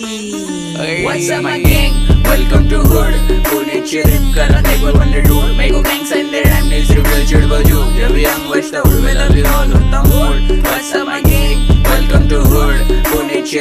What's up my gang? Welcome to Hood. पुणेची rap करत एक बार one dude. मेको gangs and their rap needs real चिड़ बजू. जब young बजता उड़ में लवी all होता mood. What's up my gang? Welcome to Hood. पुणेची